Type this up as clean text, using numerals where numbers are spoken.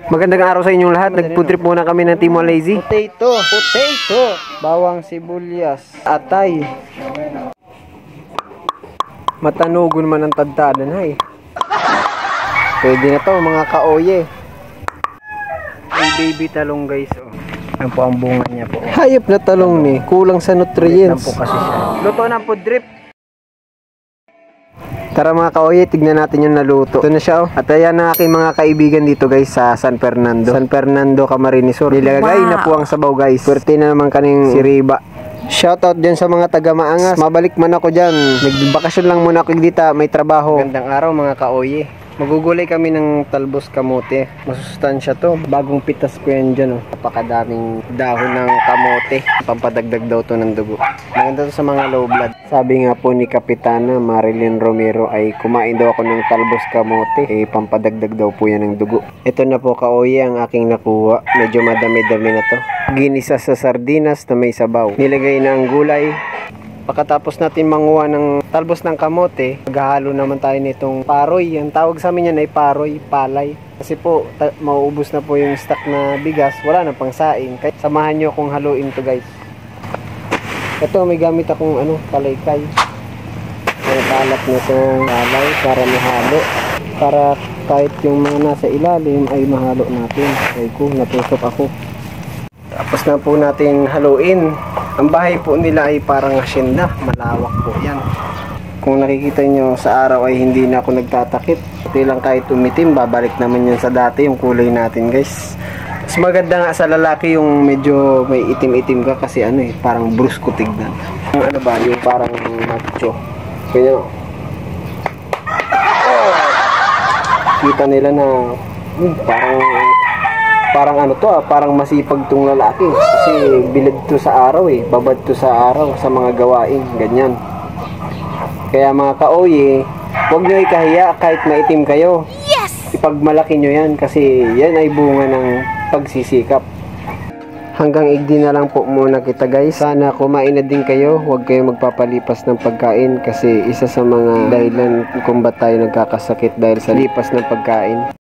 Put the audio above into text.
Magandang araw sa inyong lahat. Nagputrip muna kami ng Team Lazy. Potato, bawang sibuyas, atay. Matanugon man ang tadtada na eh. Pwede na to mga kaoye. May baby talong guys. Oh. Yan po ang bunga niya po. Hayop na talong ni. Kulang sa nutrients. Po kasi siya. Luto ng food drip. Tara mga kaoye, tignan natin yung naluto. Ito na siya oh. At ayan ang aking mga kaibigan dito guys sa San Fernando. San Fernando, Camarines Sur. Nilagay na po ang sabaw guys. Swerte na naman kaning si Riba. Shoutout dyan sa mga taga Maangas. Mabalik man ako dyan. Nagbakasyon lang muna ako dito. May trabaho. Magandang araw mga kaoye. Magugulay kami ng talbos kamote. Masustansya to. Bagong pitas ko yan dyan. Oh. Napakadaming dahon ng kamote. Pampadagdag daw to ng dugo. Maganda to sa mga low blood. Sabi nga po ni Kapitana Marilyn Romero ay kumain daw ako ng talbos kamote. Pampadagdag daw po yan ng dugo. Ito na po kaoye ang aking nakuha. Medyo madami-dami na to. Ginisa sa sardinas na may sabaw. Nilagay na ang gulay. Pagkatapos natin manguha ng talbos ng kamote, maghahalo naman tayo nitong paroy. Ang tawag sa amin yan ay paroy, palay. Kasi po, mauubos na po yung stock na bigas, wala na pang saing. Kaya samahan nyo akong haluin to guys. Ito, may gamit akong kalaykay. Ang kalat na itong palay para mahalo. Para kahit yung mga nasa ilalim ay mahalo natin. Ay ko, natusok ako. Tapos na po natin haluin. Ang bahay po nila ay parang hacienda, malawak po yan. Kung nakikita nyo sa araw ay hindi na ako nagtatakip. Pati lang kahit umitim, babalik naman yan sa dati yung kulay natin guys. Mas maganda nga sa lalaki yung medyo may itim-itim ka kasi parang brusko tignan. Yung yung parang macho. Kaya kita nila na parang masipag tong lalaki kasi bilid to sa araw babad to sa araw sa mga gawain ganyan. Kaya mga kaoye, huwag nyo ikahiya kahit maitim kayo. Yes! Ipagmalaki nyo yan kasi yan ay bunga ng pagsisikap. Hanggang igdi na lang po muna kita guys. Sana kumain na din kayo. Huwag kayo magpapalipas ng pagkain kasi isa sa mga dahilan kung ba't tayo nagkakasakit dahil sa lipas ng pagkain.